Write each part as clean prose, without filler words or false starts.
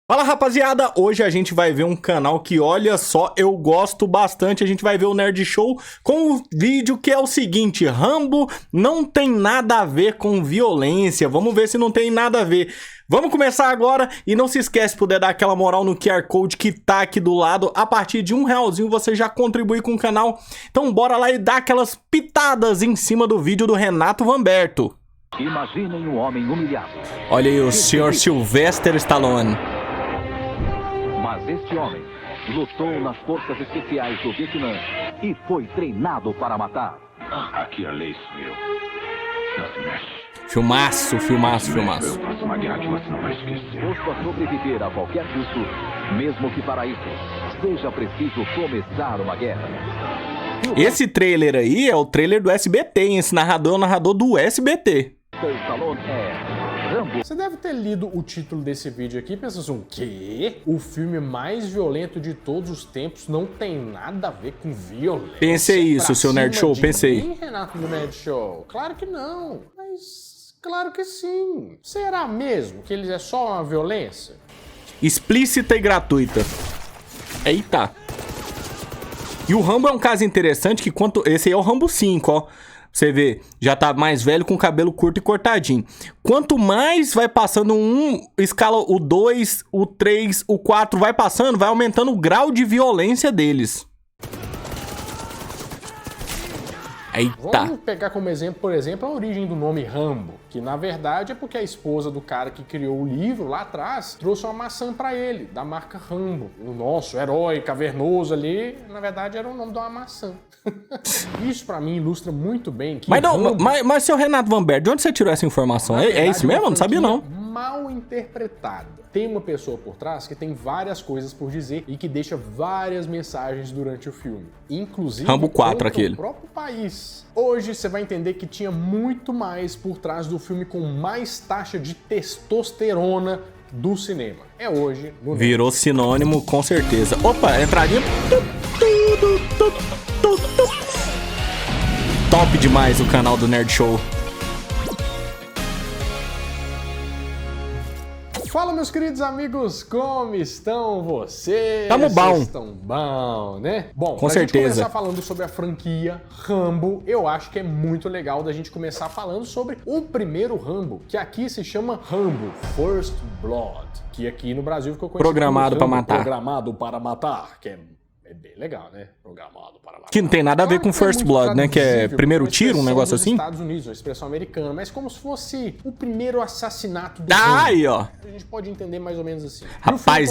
Fala rapaziada, hoje a gente vai ver um canal que olha só, eu gosto bastante, a gente vai ver o Nerd Show com um vídeo que é o seguinte: Rambo não tem nada a ver com violência, vamos ver se não tem nada a ver. Vamos começar agora e não se esquece de poder dar aquela moral no QR Code que tá aqui do lado. A partir de R$1 você já contribui com o canal, então bora lá e dá aquelas pitadas em cima do vídeo do Renato Vamberto. Imaginem um homem humilhado. Olha aí o Sr. Sylvester Stallone. Mas este homem lutou nas forças especiais do Vietnã e foi treinado para matar. Aqui a lei sou eu. Não se mexe. Filmaço, filmaço, filmaço. Eu faço uma guerra que você não vai esquecer. Disposto a sobreviver a qualquer custo, mesmo que para isso seja preciso começar uma guerra. Esse trailer aí é o trailer do SBT, hein? Esse narrador é o narrador do SBT. Stallone é Rambo. Você deve ter lido o título desse vídeo aqui e pensando assim, o quê? O filme mais violento de todos os tempos não tem nada a ver com violência. Pensei isso, seu Nerd Show, pensei. Mim, Renato do Nerd Show? Claro que não, mas claro que sim. Será mesmo que ele é só uma violência? Explícita e gratuita. Eita. E o Rambo é um caso interessante que quanto... Esse aí é o Rambo 5, ó. Você vê, já tá mais velho com cabelo curto e cortadinho. Quanto mais vai passando escala o 2, o 3, o 4, vai passando, vai aumentando o grau de violência deles. Eita. Vamos pegar como exemplo, por exemplo, a origem do nome Rambo, que na verdade é porque a esposa do cara que criou o livro lá atrás trouxe uma maçã pra ele, da marca Rambo. O nosso herói cavernoso ali, na verdade era o nome de uma maçã. Isso pra mim ilustra muito bem que mas seu Renato Vamberto, de onde você tirou essa informação? É isso mesmo? Eu não sabia não. Mal interpretada. Tem uma pessoa por trás que tem várias coisas por dizer e que deixa várias mensagens durante o filme. Inclusive Rambo 4 contra aquele. o próprio país. Hoje você vai entender que tinha muito mais por trás do filme com mais taxa de testosterona do cinema. É hoje no Virou sinônimo, com certeza. Opa, entradinha. Top demais o canal do Nerd Show. Fala, meus queridos amigos, como estão vocês? Tamo bom. Vocês estão bom, né? Bom, com pra certeza. gente começar falando sobre a franquia Rambo, eu acho que é muito legal da gente começar falando sobre o primeiro Rambo, que aqui se chama Rambo First Blood, que aqui no Brasil ficou conhecido Programado como pra matar. Programado para matar, que é bem legal, né? Programado para matar. Que não tem nada a ver com First Blood, né? Que é primeiro tiro, um negócio assim? Estados Unidos, uma expressão americana, mas como se fosse o primeiro assassinato do Aí, ó. A gente pode entender mais ou menos assim. Rapaz,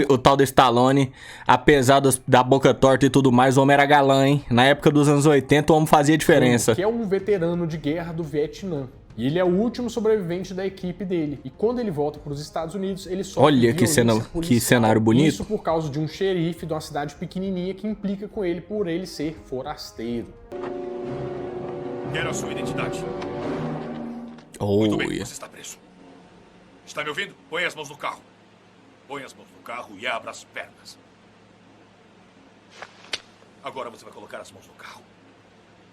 o tal do Stallone, apesar da boca torta e tudo mais, o homem era galã, hein? Na época dos anos 80, o homem fazia diferença. Que é um veterano de guerra do Vietnã. E ele é o último sobrevivente da equipe dele. E quando ele volta para os Estados Unidos, ele sofre Olha que policial. cenário bonito. Isso por causa de um xerife de uma cidade pequenininha que implica com ele por ele ser forasteiro. Quero a sua identidade. Oh, Você está preso. Está me ouvindo? Põe as mãos no carro. Põe as mãos no carro e abra as pernas. Agora você vai colocar as mãos no carro.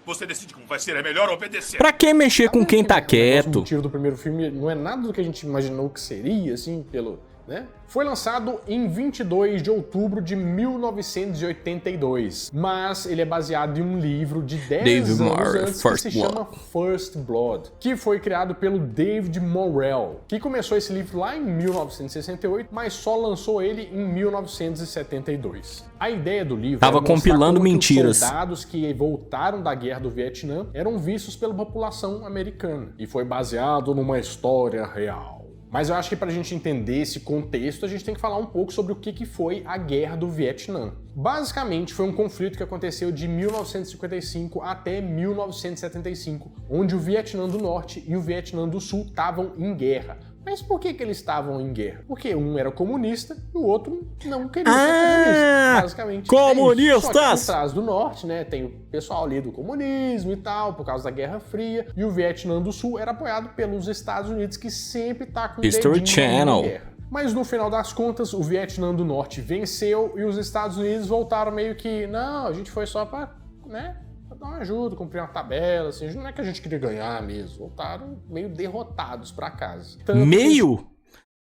Você decide como vai ser, é melhor obedecer. Pra que mexer com quem tá quieto? O motivo do primeiro filme não é nada do que a gente imaginou que seria, assim, pelo... né? Foi lançado em 22 de outubro de 1982, mas ele é baseado em um livro de 10 anos antes que se chama First Blood, que foi criado pelo David Morrell, que começou esse livro lá em 1968, mas só lançou ele em 1972. A ideia do livro tava compilando mentiras. Os soldados que voltaram da guerra do Vietnã eram vistos pela população americana e foi baseado numa história real. Mas eu acho que para a gente entender esse contexto, a gente tem que falar um pouco sobre o que foi a Guerra do Vietnã. Basicamente, foi um conflito que aconteceu de 1955 até 1975, onde o Vietnã do Norte e o Vietnã do Sul estavam em guerra. Mas por que eles estavam em guerra? Porque um era comunista e o outro não queria ser comunista. Basicamente, comunistas! Só que atrás do Norte, né, tem o pessoal ali do comunismo e tal, por causa da Guerra Fria, e o Vietnã do Sul era apoiado pelos Estados Unidos, que sempre tá com History Channel. Guerra. Mas no final das contas, o Vietnã do Norte venceu e os Estados Unidos voltaram meio que, não, a gente foi só pra, né, pra dar uma ajuda, cumprir uma tabela, assim, não é que a gente queria ganhar mesmo, voltaram meio derrotados pra casa. Meio?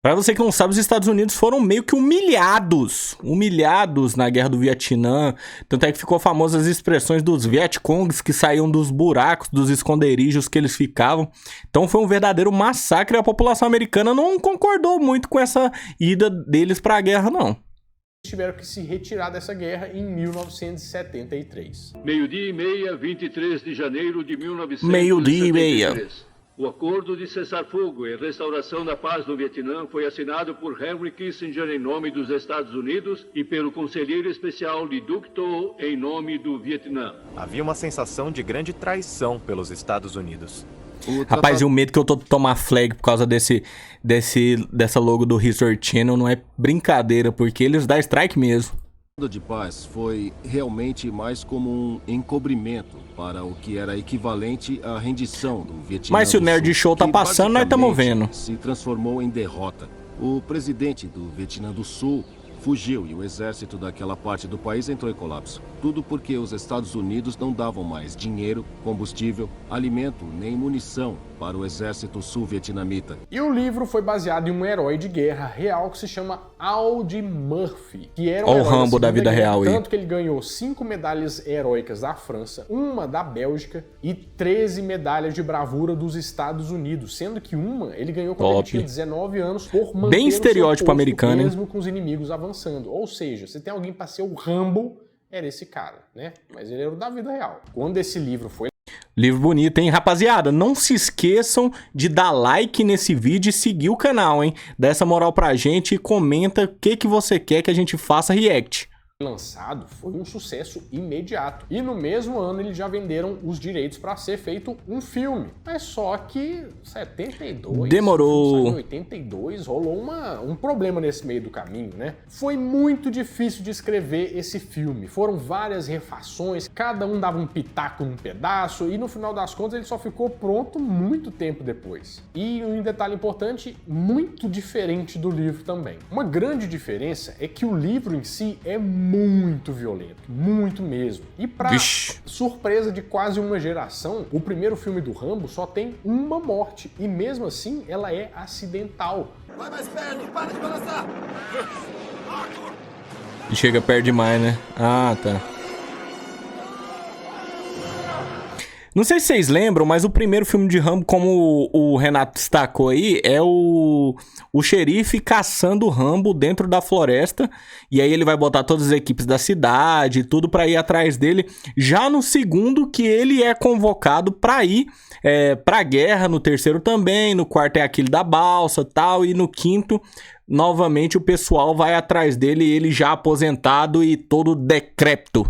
Pra você que não sabe, os Estados Unidos foram meio que humilhados na Guerra do Vietnã. Tanto é que ficou famosa as expressões dos Vietcongs que saíam dos buracos, dos esconderijos que eles ficavam. Então foi um verdadeiro massacre e a população americana não concordou muito com essa ida deles pra guerra, não. Tiveram que se retirar dessa guerra em 1973. Meio-dia e meia, 23 de janeiro de 1973. Meio-dia e meia. O acordo de cessar-fogo e restauração da paz no Vietnã foi assinado por Henry Kissinger em nome dos Estados Unidos e pelo conselheiro especial Lee Duc-tho em nome do Vietnã. Havia uma sensação de grande traição pelos Estados Unidos. Rapaz, e o medo que eu tô de tomar flag por causa dessa logo do History Channel não é brincadeira, porque eles dão strike mesmo. O acordo de paz foi realmente mais como um encobrimento para o que era equivalente à rendição do Vietnã. Mas se o Nerd do Sul, Show tá que passando, nós estamos basicamente vendo. se transformou em derrota. O presidente do Vietnã do Sul fugiu e o exército daquela parte do país entrou em colapso. Tudo porque os Estados Unidos não davam mais dinheiro, combustível, alimento nem munição para o exército sul-vietnamita. E o livro foi baseado em um herói de guerra real que se chama Audie Murphy, que era um Ó o herói Rambo da vida Guerra, real aí. tanto que ele ganhou 5 medalhas heróicas da França, uma da Bélgica e 13 medalhas de bravura dos Estados Unidos, sendo que uma ele ganhou quando ele tinha 19 anos por manter Bem o seu estereótipo posto americano, hein? mesmo com os inimigos avançando. Ou seja, se tem alguém para ser o Rambo, era esse cara, né? Mas ele era o da vida real. Quando esse livro foi Livro bonito, hein? Rapaziada, não se esqueçam de dar like nesse vídeo e seguir o canal, hein? Dá essa moral pra gente e comenta o que você quer que a gente faça react. lançado, foi um sucesso imediato. E no mesmo ano eles já venderam os direitos para ser feito um filme. Mas só que 72, demorou. Em 82 rolou um problema nesse meio do caminho, né? Foi muito difícil de escrever esse filme. Foram várias refações, cada um dava um pitaco num pedaço e no final das contas ele só ficou pronto muito tempo depois. E um detalhe importante, muito diferente do livro também. Uma grande diferença é que o livro em si é muito violento, muito mesmo. E pra surpresa de quase uma geração, o primeiro filme do Rambo só tem uma morte e mesmo assim ela é acidental. Vai mais perto, para de balançar! Chega perto demais, né? Ah, tá. Não sei se vocês lembram, mas o primeiro filme de Rambo, como o Renato destacou aí, é o xerife caçando o Rambo dentro da floresta. E aí ele vai botar todas as equipes da cidade, tudo pra ir atrás dele. Já no segundo, que ele é convocado pra ir pra guerra, no terceiro também, no quarto é aquele da balsa e tal, e no quinto, novamente o pessoal vai atrás dele, ele já aposentado e todo decrépito.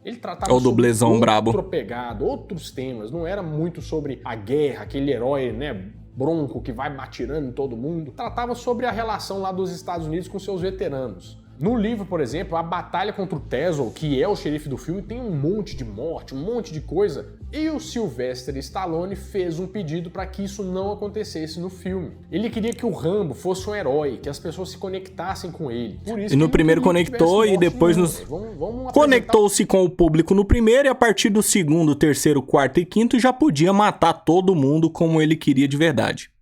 Ele tratava o dublezão sobre brabo. outra pegada, outros temas, não era muito sobre a guerra, aquele herói, né, bronco que vai atirando em todo mundo. Tratava sobre a relação lá dos Estados Unidos com seus veteranos. No livro, por exemplo, a batalha contra o Tezel, que é o xerife do filme, tem um monte de morte, um monte de coisa. E o Sylvester Stallone fez um pedido para que isso não acontecesse no filme. Ele queria que o Rambo fosse um herói, que as pessoas se conectassem com ele. Por isso E no que primeiro não conectou e depois conectou-se com o público no primeiro e a partir do segundo, terceiro, quarto e quinto já podia matar todo mundo como ele queria de verdade.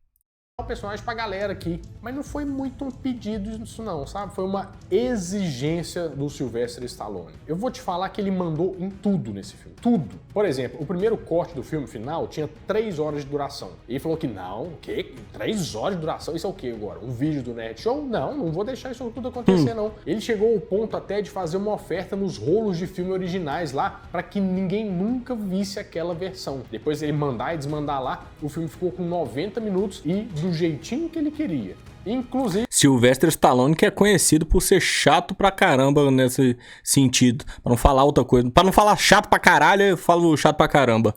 O personagem pra galera aqui, mas não foi muito um pedido isso não, sabe? Foi uma exigência do Sylvester Stallone. Eu vou te falar que ele mandou em tudo nesse filme, tudo. Por exemplo, o primeiro corte do filme final tinha 3 horas de duração. Ele falou que não, o quê? 3 horas de duração? Isso é o quê agora? Um vídeo do Nerd Show? Não vou deixar isso tudo acontecer não. Ele chegou ao ponto até de fazer uma oferta nos rolos de filme originais lá, pra que ninguém nunca visse aquela versão. Depois ele mandar e desmandar lá, o filme ficou com 90 minutos e do jeitinho que ele queria. Inclusive... Sylvester Stallone, que é conhecido por ser chato pra caramba nesse sentido. Pra não falar outra coisa. Pra não falar chato pra caralho, eu falo chato pra caramba.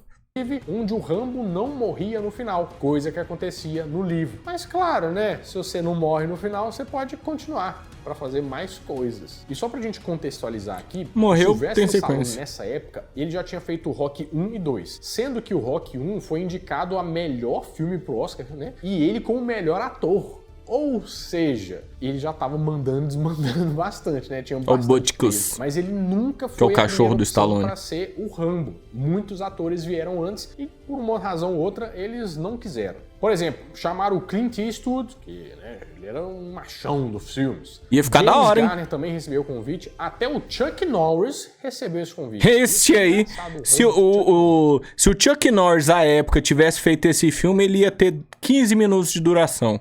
Onde o Rambo não morria no final, coisa que acontecia no livro. Mas claro, né? Se você não morre no final, você pode continuar para fazer mais coisas. E só pra gente contextualizar aqui, morreu, tem Stallone, sequência. nessa época, ele já tinha feito o Rocky 1 e 2, sendo que o Rocky 1 foi indicado a melhor filme pro Oscar, né? E ele como o melhor ator. Ou seja, ele já tava mandando, desmandando bastante, né? Tinha bastante peso. Mas ele nunca foi o cachorro do Stallone para ser o Rambo. Muitos atores vieram antes e por uma razão ou outra eles não quiseram. Por exemplo, chamaram o Clint Eastwood, que né, ele era um machão dos filmes. Ia ficar James da hora, hein? Garner também recebeu o convite. Até o Chuck Norris recebeu esse convite. Esse aí, se o Chuck Norris, à época, tivesse feito esse filme, ele ia ter 15 minutos de duração.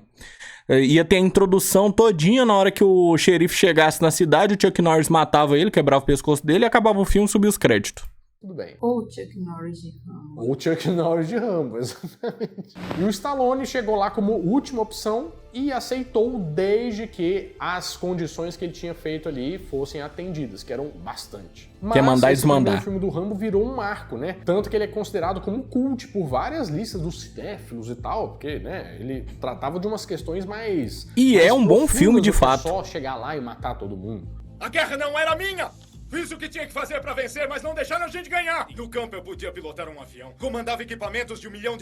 Ia ter a introdução todinha na hora que o xerife chegasse na cidade, o Chuck Norris matava ele, quebrava o pescoço dele, acabava o filme e subia os créditos. Tudo bem. Ou o Chuck Norris de Rambo. Ou o Chuck Norris de Rambo, exatamente. E o Stallone chegou lá como última opção e aceitou desde que as condições que ele tinha feito ali fossem atendidas, que eram bastante. Quer mandar e esse desmandar. O filme do Rambo virou um marco, né? Tanto que ele é considerado como cult por várias listas dos cinéfilos e tal, porque, né, ele tratava de umas questões mais... E mais é um bom profundas filme, de do que fato. só chegar lá e matar todo mundo. A guerra não era minha! Fiz o que tinha que fazer pra vencer, mas não deixaram a gente ganhar. No campo eu podia pilotar um avião. Comandava equipamentos de $1 milhão.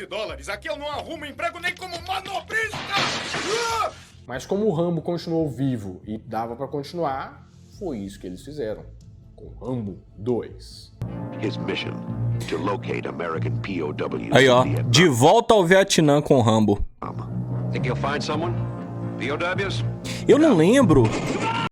Aqui eu não arrumo emprego nem como manobrista! Mas como o Rambo continuou vivo e dava pra continuar, foi isso que eles fizeram. Com Rambo 2. His mission, to locate American POWs Aí, ó, in Vietnam. de volta ao Vietnã com o Rambo. Think you'll find someone? POWs? Eu não lembro.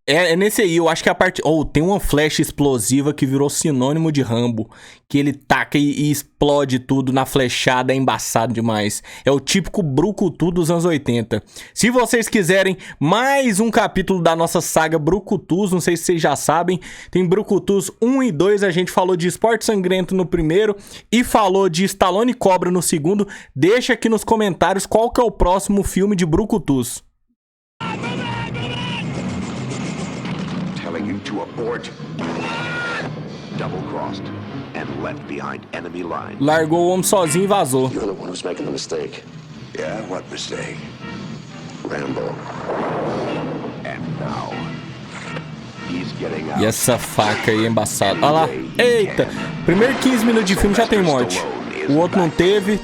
É nesse aí, eu acho que a parte... tem uma flecha explosiva que virou sinônimo de Rambo. Que ele taca e explode tudo na flechada, é embaçado demais. É o típico brucutu dos anos 80. Se vocês quiserem mais um capítulo da nossa saga Brucutus, não sei se vocês já sabem, tem Brucutus 1 e 2, a gente falou de Esporte Sangrento no primeiro e falou de Stallone Cobra no segundo. Deixa aqui nos comentários qual que é o próximo filme de Brucutus. Telling you to abort. Double-crossed and left behind enemy lines. Largou o homem sozinho e vazou. You're the one who's making the mistake. Yeah, what mistake? Rambo. And now, he's getting out. E essa faca aí é embaçada. Olha lá. Eita. Primeiro 15 minutos de filme já tem morte. O outro não teve.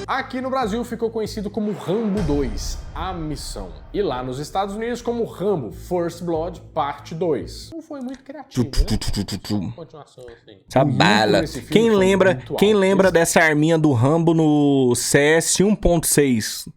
Aqui no Brasil ficou conhecido como Rambo 2, A Missão. E lá nos Estados Unidos como Rambo First Blood, Parte 2. Não foi muito criativo, né? Continuação assim. Essa bala. Quem lembra dessa arminha do Rambo no CS 1.6?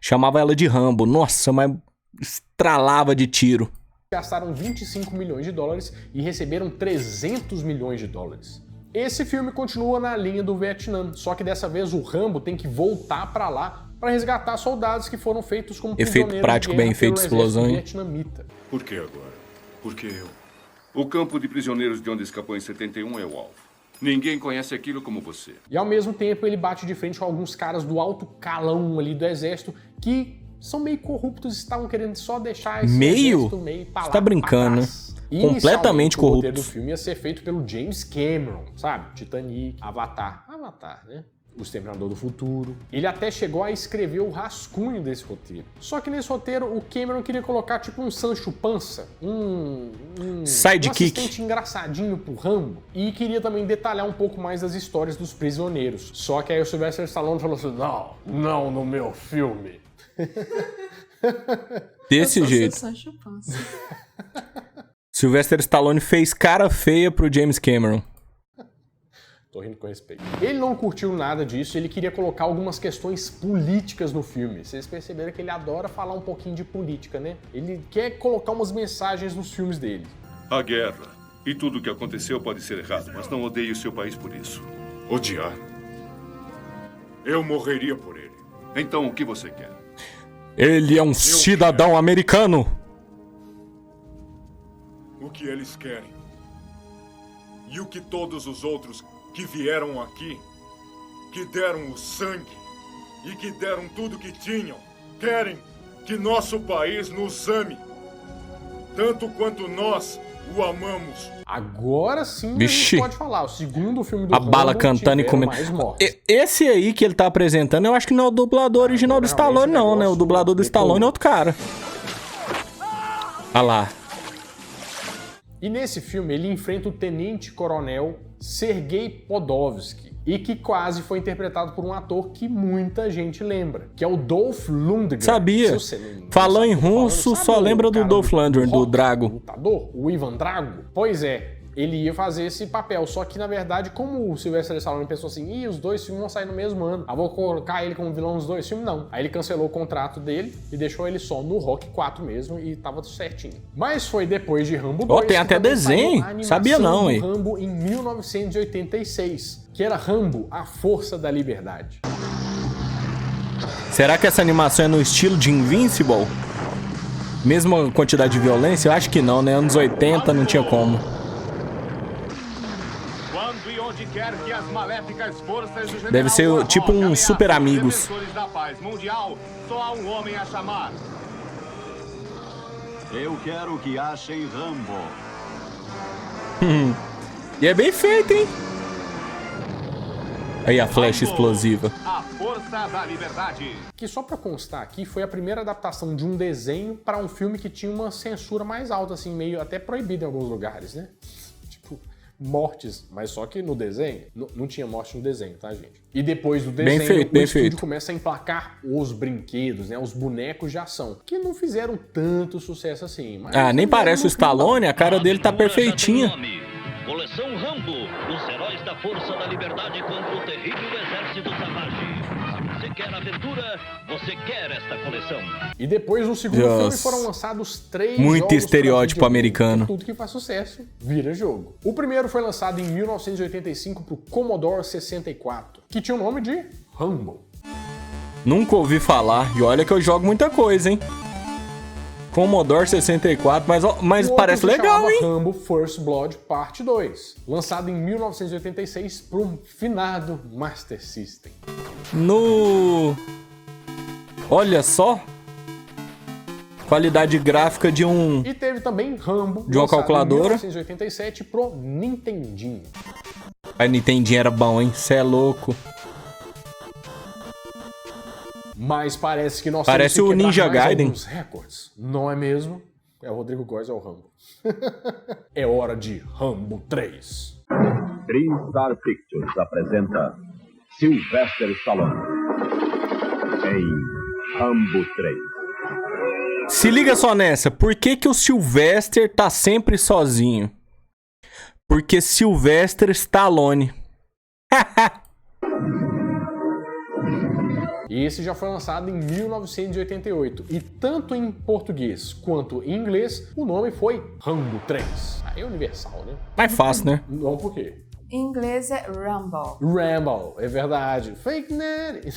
Chamava ela de Rambo. Nossa, mas estralava de tiro. Gastaram 25 milhões de dólares e receberam 300 milhões de dólares. Esse filme continua na linha do Vietnã, só que dessa vez o Rambo tem que voltar pra lá para resgatar soldados que foram feitos como efeito prático bem feito, explosão, hein? Vietnamita. Por que agora? Por que eu? O campo de prisioneiros de onde escapou em 71 é o alvo. Ninguém conhece aquilo como você. E ao mesmo tempo ele bate de frente com alguns caras do alto calão ali do exército que são meio corruptos e estavam querendo só deixar esse exército meio pra lá. Você tá brincando, né? Completamente corrupto. O roteiro do filme ia ser feito pelo James Cameron, sabe? Titanic, Avatar, né? O Exterminador do Futuro. Ele até chegou a escrever o rascunho desse roteiro. Só que nesse roteiro o Cameron queria colocar tipo um Sancho Panza, um assistente engraçadinho pro Rambo, e queria também detalhar um pouco mais das histórias dos prisioneiros. Só que aí o Sylvester Stallone falou assim: não no meu filme. Desse jeito. Sylvester Stallone fez cara feia pro James Cameron. Tô rindo com respeito. Ele não curtiu nada disso, ele queria colocar algumas questões políticas no filme. Vocês perceberam que ele adora falar um pouquinho de política, né? Ele quer colocar umas mensagens nos filmes dele. A guerra e tudo o que aconteceu pode ser errado, mas não odeie o seu país por isso. Odiar? Eu morreria por ele. Então o que você quer? Ele é um cidadão americano. O que eles querem. E o que todos os outros que vieram aqui, que deram o sangue e que deram tudo que tinham, querem que nosso país nos ame, tanto quanto nós o amamos. Agora sim a gente pode falar. O segundo filme do a bala cantando e comendo. Esse aí que ele tá apresentando, eu acho que não é o dublador original do Stallone, não, né? O dublador do Stallone é outro cara. Olha lá. E nesse filme ele enfrenta o tenente-coronel Sergei Podovsky, e que quase foi interpretado por um ator que muita gente lembra, que é o Dolph Lundgren. Sabia. Falando em russo, só lembra do Dolph Lundgren, do Drago. Lutador, o Ivan Drago. Pois é, ele ia fazer esse papel. Só que, na verdade, como o Sylvester Stallone pensou assim, os dois filmes vão sair no mesmo ano, vou colocar ele como vilão nos dois filmes, não. Aí ele cancelou o contrato dele e deixou ele só no Rock 4 mesmo e tava certinho. Mas foi depois de Rambo 2 tem até desenho, sabia não, hein? Rambo em 1986, que era Rambo, a Força da Liberdade. Será que essa animação é no estilo de Invincible? Mesma quantidade de violência? Eu acho que não, né? Anos 80 não tinha como. Quando e onde quer que as maléficas forças do general Deve ser tipo um Super Amigos. da paz mundial, só há um homem a chamar. Eu quero que achem Rambo. E é bem feito, hein? Aí a flecha explosiva. A Força da Liberdade. Que só pra constar aqui, foi a primeira adaptação de um desenho para um filme que tinha uma censura mais alta, assim, meio até proibido em alguns lugares, né? Tipo, mortes, mas só que no desenho, não tinha morte no desenho, tá, gente? E depois do desenho, o estúdio começa a emplacar os brinquedos, né? Os bonecos de ação, que não fizeram tanto sucesso assim. Mas nem parece o Stallone, a cara dele tá perfeitinha. Coleção Rambo, os heróis da Força da Liberdade contra o terrível exército savage. Se você quer aventura, você quer esta coleção. E depois do segundo filme foram lançados 3 muito jogos estereótipo americano. Tudo que faz sucesso vira jogo. O primeiro foi lançado em 1985 pro Commodore 64, que tinha o nome de Rambo. Nunca ouvi falar, e olha que eu jogo muita coisa, hein? Commodore 64, mas parece legal, hein? Rambo First Blood Parte 2, lançado em 1986 para um finado Master System. Olha só! Qualidade gráfica de um... E teve também Rambo, de uma calculadora. Em 1987 pro Nintendinho. A Nintendinho era bom, hein? Cê é louco. Mas parece que nós parece o Ninja Gaiden. Recordes, não é mesmo? É o Rodrigo Góes, é o Rambo. É hora de Rambo 3. TriStar Pictures apresenta Sylvester Stallone em Rambo 3. Se liga só nessa, por que o Sylvester tá sempre sozinho? Porque Sylvester Stallone. E esse já foi lançado em 1988. E tanto em português quanto em inglês, o nome foi Rambo 3. Aí é universal, né? Mais fácil, né? Não, por quê? Em inglês é Rumble. Rumble, é verdade. Fake Nerd.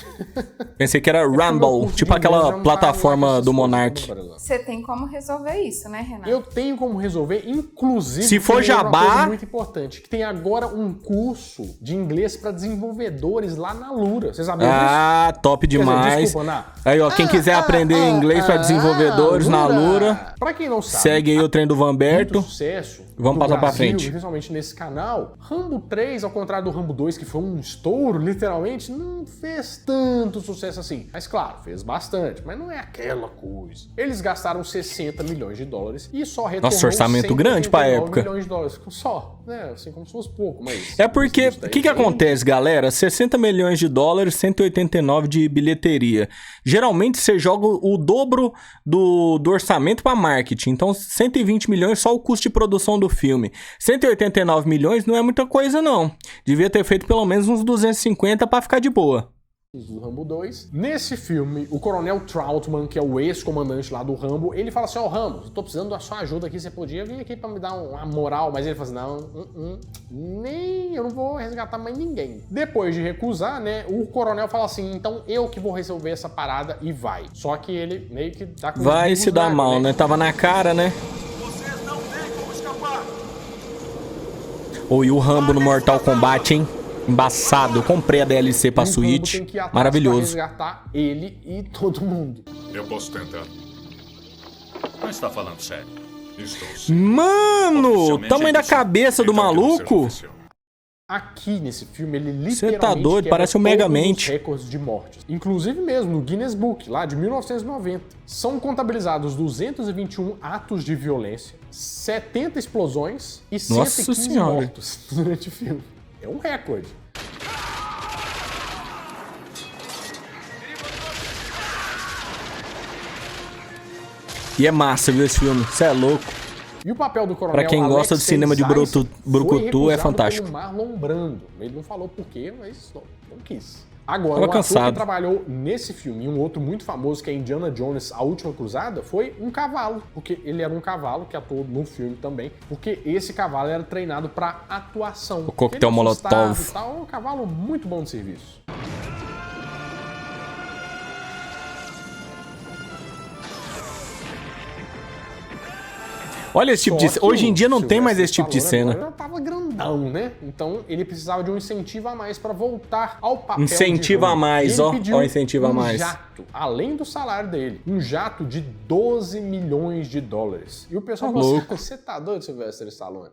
Pensei que era Rumble, tipo aquela plataforma do Monark. Você tem como resolver isso, né, Renato? Eu tenho como resolver, inclusive... Se for jabá... Uma coisa muito importante, que tem agora um curso de inglês para desenvolvedores lá na Lura. Vocês sabiam disso? Ah, top demais. Dizer, desculpa, Ná. Aí, ó, quem quiser aprender inglês para desenvolvedores na Lura... Pra quem não sabe... Segue aí o trem do Vanberto. Muito sucesso. Vamos passar pra frente. Principalmente nesse canal. Rambo 3, ao contrário do Rambo 2, que foi um estouro, literalmente, não fez tanto sucesso assim. Mas claro, fez bastante, mas não é aquela coisa. Eles gastaram 60 milhões de dólares e só retornou... Nossa, orçamento grande pra época. milhões de dólares. Só, né? Assim como se fosse pouco, mas... É porque, o que acontece, galera? 60 milhões de dólares, 189 de bilheteria. Geralmente, você joga o dobro do orçamento pra marketing. Então, 120 milhões só o custo de produção do filme. 189 milhões não é muita coisa, não. Devia ter feito pelo menos uns 250 pra ficar de boa. Do Rambo 2. Nesse filme, o Coronel Trautman, que é o ex-comandante lá do Rambo, ele fala assim, ó, Rambo, eu tô precisando da sua ajuda aqui, você podia vir aqui pra me dar uma moral, mas ele fala assim, nem, eu não vou resgatar mais ninguém. Depois de recusar, né, o coronel fala assim, então eu que vou resolver essa parada e vai. Só que ele meio que tá com... Vai se dar mal, né? Tava na cara, né? Vocês não têm como escapar. Ou e o Rambo no Mortal Kombat, hein? Embaçado, eu comprei a DLC pra Switch. Maravilhoso. Pra resgatar ele e todo mundo. Eu posso tentar. Mas tá falando sério. Mano, tamanho da cabeça do maluco. Aqui nesse filme ele literalmente você tá doido, parece o Megamente. Recordes de mortes. Inclusive mesmo no Guinness Book, lá de 1990. São contabilizados 221 atos de violência, 70 explosões e 115 mortos durante o filme. É um recorde. E é massa, viu, esse filme? Você é louco. E o papel do coronel Pra quem gosta de Alexei cinema de Zeiss brucutu, foi é recusado fantástico. pelo Marlon Brando. Ele não falou por quê, mas não quis. Agora, Tava o ator cansado. que trabalhou nesse filme e um outro muito famoso, que é Indiana Jones, A Última Cruzada, foi um cavalo. Porque ele era um cavalo que atuou no filme também. Porque esse cavalo era treinado pra atuação. O coquetel Ele assustava Molotov. e tal, um cavalo muito bom de serviço. Olha esse tipo de... Só que Hoje em dia não o tem mais Sylvester esse tipo de Stallone cena. agora tava grandão, né? Então ele precisava de um incentivo a mais pra voltar ao papel Incentivo de a Rambo. mais, E ele ó. pediu Ó, incentivo a mais. Um jato, além do salário dele. Um jato de 12 milhões de dólares. E o pessoal Tá falou louco. assim, você tá doido, Sylvester Stallone?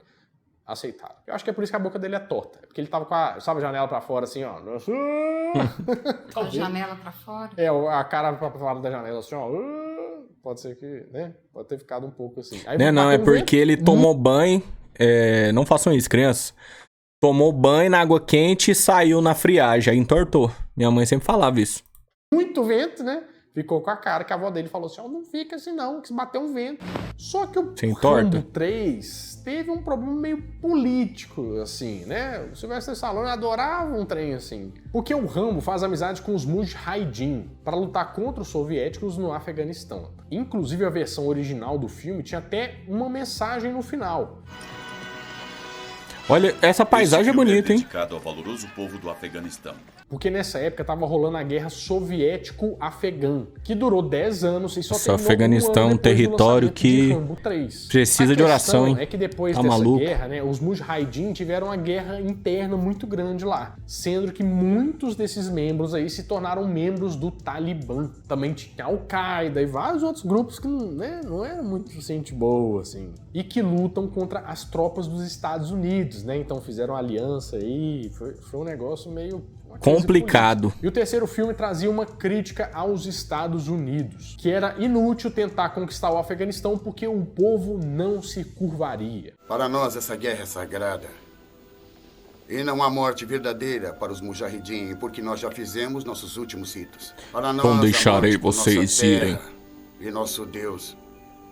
Aceitaram. Eu acho que é por isso que a boca dele é torta. É porque ele tava com a, sabe, a janela pra fora, assim, ó. A janela pra fora. É, a cara pra fora da janela, assim, ó. Pode ser que, né? Pode ter ficado um pouco assim. Aí Não, bateu é um porque vento, ele tomou banho. Não façam isso, crianças. Tomou banho na água quente e saiu na friagem. Aí entortou. Minha mãe sempre falava isso. muito vento, né? Ficou com a cara que a avó dele falou assim, ó, não fica assim não, que se bater um vento. Só que o Rambo 3 teve um problema meio político, assim, né? O Sylvester Stallone adorava um trem assim. Porque o Rambo faz amizade com os Mujahideen para lutar contra os soviéticos no Afeganistão. Inclusive a versão original do filme tinha até uma mensagem no final. Olha, essa paisagem é bonita, hein? Dedicado ao valoroso povo do Afeganistão. Porque nessa época tava rolando a guerra soviético-afegã, que durou 10 anos e só Esse terminou Afeganistão é um território que precisa de oração, hein? É que depois Tá dessa maluco? guerra, né, os Mujahideen tiveram uma guerra interna muito grande lá, sendo que muitos desses membros aí se tornaram membros do Talibã. Também tinha Al-Qaeda e vários outros grupos que não eram muito gente boa, assim, e que lutam contra as tropas dos Estados Unidos, né? Então fizeram aliança aí, foi um negócio meio complicado. E o terceiro filme trazia uma crítica aos Estados Unidos, que era inútil tentar conquistar o Afeganistão porque o povo não se curvaria. Para nós essa guerra é sagrada. E não há morte verdadeira para os Mujahideen, porque nós já fizemos nossos últimos ritos. Para nós, Não deixarei a morte por vocês nossa terra irem. E nosso Deus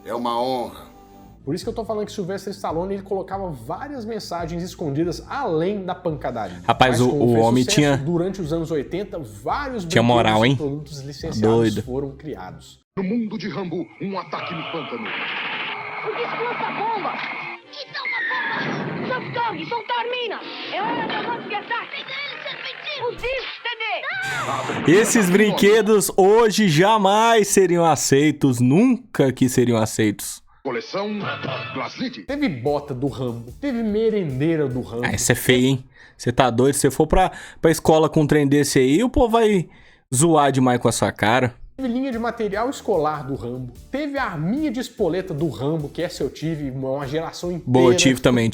é uma honra. Por isso que eu tô falando que Sylvester Stallone ele colocava várias mensagens escondidas além da pancadaria. Rapaz, Mas, como o fez homem sucesso, tinha... durante os anos 80, vários Tinha moral, hein? e produtos licenciados Doido. foram criados. No mundo de Rambo, um ataque no pântano. O disco lança bomba! Então uma bomba! Socorre, soltar a mina! É hora da nossa ataque! O disco, CD! Esses brinquedos hoje jamais seriam aceitos, nunca que seriam aceitos. Coleção Glaslit. Teve bota do Rambo, teve merendeira do Rambo. Ah, isso é feio, hein? Você tá doido? Se você for pra escola com um trem desse aí, o povo vai zoar demais com a sua cara. Teve linha de material escolar do Rambo. Teve a arminha de espoleta do Rambo, que essa eu tive uma geração inteira. Boa, tive também.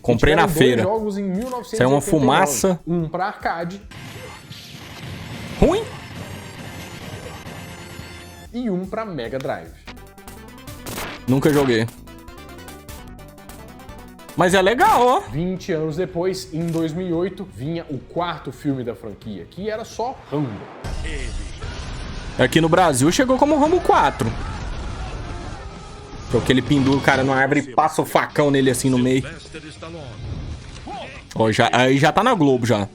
Comprei na feira. Jogos em 1989. Saiu uma fumaça. Um pra arcade. Ruim? E um pra Mega Drive. Nunca joguei. Mas é legal, ó. 20 anos depois, em 2008, vinha o quarto filme da franquia, que era só Rambo. Aqui no Brasil chegou como Rambo 4. Porque ele pendura o cara na árvore e passa o facão nele assim no meio. Ó, aí já tá na Globo já.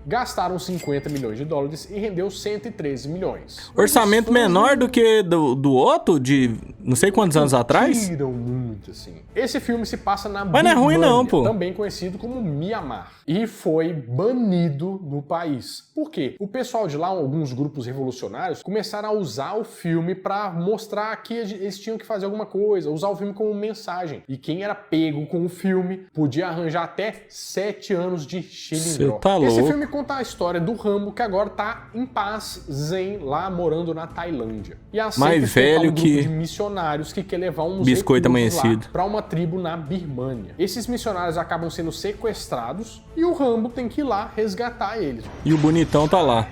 Gastaram 50 milhões de dólares e rendeu 113 milhões. Orçamento menor do que do outro, de não sei quantos anos atrás. Tiram muito, assim. Esse filme se passa na Mas não é ruim não, pô. Também conhecido como Mianmar. E foi banido no país. Por quê? O pessoal de lá, alguns grupos revolucionários, começaram a usar o filme pra mostrar que eles tinham que fazer alguma coisa, usar o filme como mensagem. E quem era pego com o filme podia arranjar até 7 anos de xilindró. Cê tá louco. Esse filme conta a história do Rambo, que agora tá em paz, zen, lá morando na Tailândia. E assim Mais velho um que grupo de missionários que quer levar uns biscoito recursos amanhecido lá pra uma tribo na Birmânia. Esses missionários acabam sendo sequestrados e o Rambo tem que ir lá resgatar eles. E o bonitão tá lá.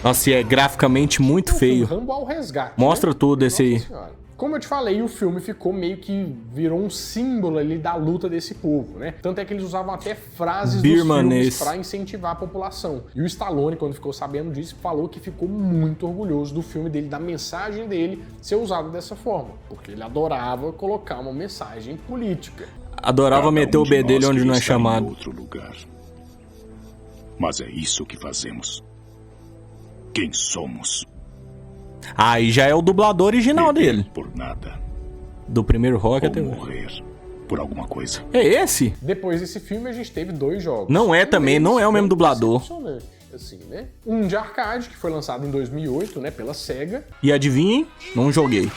Nossa, e é graficamente muito feio. Rambo ao resgate. Mostra tudo esse aí. Como eu te falei, o filme ficou meio que virou um símbolo ali da luta desse povo, né? Tanto é que eles usavam até frases dos filmes pra incentivar a população. E o Stallone, quando ficou sabendo disso, falou que ficou muito orgulhoso do filme dele, da mensagem dele ser usada dessa forma, porque ele adorava colocar uma mensagem política. Adorava meter o B dele onde não é chamado. Em outro lugar. Mas é isso que fazemos. Quem somos? Aí já é o dublador original dele. Por nada. Do primeiro Rock até morrer por alguma coisa. É esse? Depois desse filme a gente teve 2 jogos. Não é também, não é o mesmo dublador. Assim, né? Um de arcade, que foi lançado em 2008, né, pela SEGA. E adivinhem? Não joguei.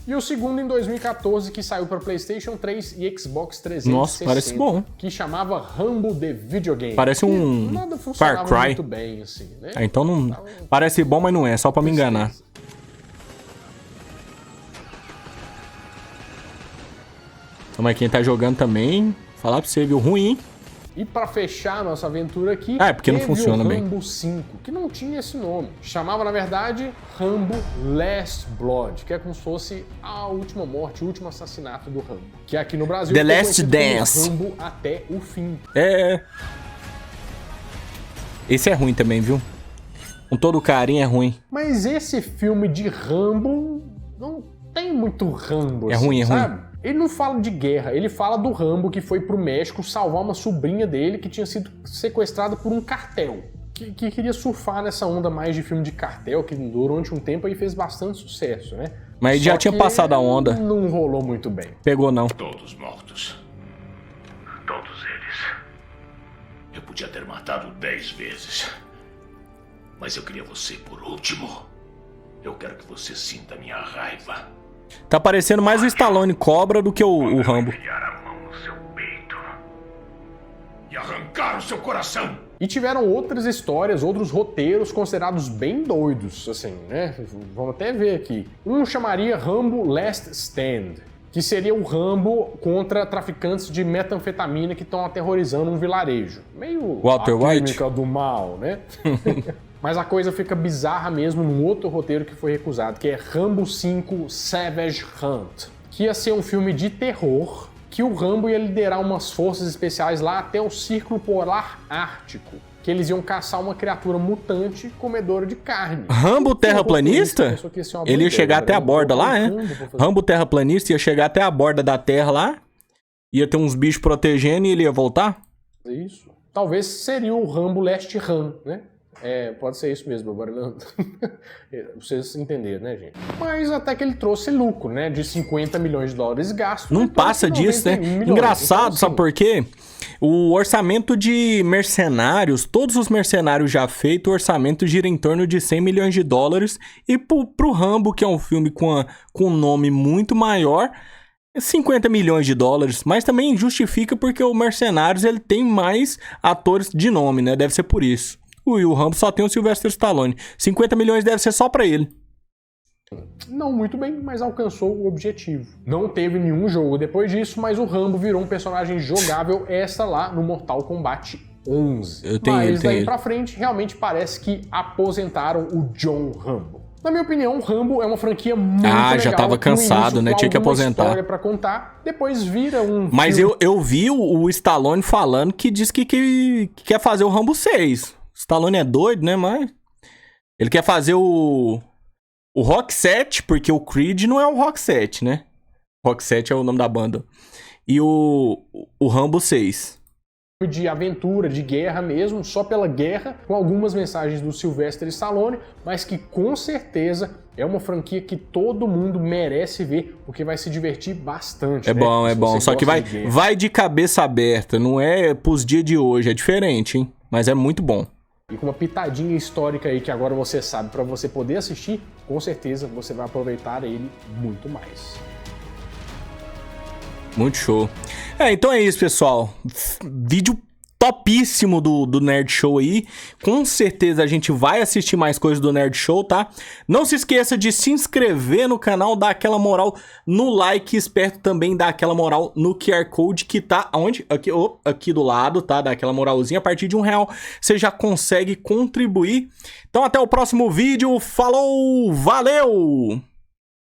E o segundo em 2014, que saiu para PlayStation 3 e Xbox 360. Nossa, parece bom. Que chamava Rambo The Video Game. Parece um nada Far Cry. muito bem, assim, né? Então não... Parece bom, mas não é. Só pra me enganar. Então, mas quem tá jogando também... Falar pra você, viu? Ruim, hein? E pra fechar a nossa aventura aqui, porque não funciona bem. Rambo 5, que não tinha esse nome. Chamava, na verdade, Rambo Last Blood, que é como se fosse a última morte, o último assassinato do Rambo. Que aqui no Brasil The Last Dance. Rambo até o fim. Esse é ruim também, viu? Com todo carinho é ruim. Mas esse filme de Rambo não tem muito Rambo, é ruim, sabe? Ruim. Ele não fala de guerra, ele fala do Rambo que foi pro México salvar uma sobrinha dele que tinha sido sequestrada por um cartel. Que queria surfar nessa onda mais de filme de cartel, que durante um tempo aí fez bastante sucesso, né? Mas ele já tinha passado a onda. Não rolou muito bem. Pegou não. Todos mortos. Todos eles. Eu podia ter matado 10 vezes. Mas eu queria você por último. Eu quero que você sinta minha raiva. Tá parecendo mais o Stallone Cobra do que o Rambo. Enfiar a mão no seu peito e arrancar o seu coração. E tiveram outras histórias, outros roteiros considerados bem doidos, assim, né? Vamos até ver aqui. Um chamaria Rambo Last Stand, que seria o Rambo contra traficantes de metanfetamina que estão aterrorizando um vilarejo. Meio Walter White do mal, né? Mas a coisa fica bizarra mesmo num outro roteiro que foi recusado, que é Rambo 5 Savage Hunt, que ia ser um filme de terror, que o Rambo ia liderar umas forças especiais lá até o Círculo Polar Ártico, que eles iam caçar uma criatura mutante comedora de carne. Rambo terraplanista? Ele ia chegar até a borda lá, é? Rambo terraplanista ia chegar até a borda da Terra lá, ia ter uns bichos protegendo e ele ia voltar? Isso. Talvez seria o Rambo Last Run, né? Pode ser isso mesmo, agora vocês entenderam, né, gente? Mas até que ele trouxe lucro, né? De 50 milhões de dólares gastos. Não passa disso, né? Milhões. Engraçado, então, assim, sabe por quê? O orçamento de mercenários, todos os mercenários já feitos, o orçamento gira em torno de 100 milhões de dólares. E pro Rambo, que é um filme com um nome muito maior, 50 milhões de dólares. Mas também justifica porque o Mercenários ele tem mais atores de nome, né? Deve ser por isso. E o Rambo só tem o Sylvester Stallone. 50 milhões deve ser só pra ele. Não muito bem, mas alcançou o objetivo. Não teve nenhum jogo depois disso, mas o Rambo virou um personagem jogável extra lá no Mortal Kombat 11. Mas daí pra frente, realmente parece que aposentaram o John Rambo. Na minha opinião, o Rambo é uma franquia muito legal. Já tava cansado, né? Tinha que aposentar. História pra contar, depois vira um Mas filme. eu vi o Stallone falando que diz que quer fazer o Rambo 6. Stallone é doido, né? Mas ele quer fazer o Rock 7, porque o Creed não é o Rock 7, né? Rock 7 é o nome da banda. E o Rambo 6. De aventura, de guerra mesmo, só pela guerra, com algumas mensagens do Sylvester Stallone, mas que com certeza é uma franquia que todo mundo merece ver, porque vai se divertir bastante. É bom, é bom. Só que vai de cabeça aberta, não é pros dias de hoje, é diferente, hein? Mas é muito bom. E com uma pitadinha histórica aí que agora você sabe, para você poder assistir, com certeza você vai aproveitar ele muito mais. Muito show. Então é isso, pessoal. Vídeo topíssimo do Nerd Show aí. Com certeza a gente vai assistir mais coisas do Nerd Show, tá? Não se esqueça de se inscrever no canal, dar aquela moral no like, esperto também dar aquela moral no QR Code que tá onde? Aqui do lado, tá? Dá aquela moralzinha, a partir de R$1 você já consegue contribuir. Então até o próximo vídeo, falou, valeu!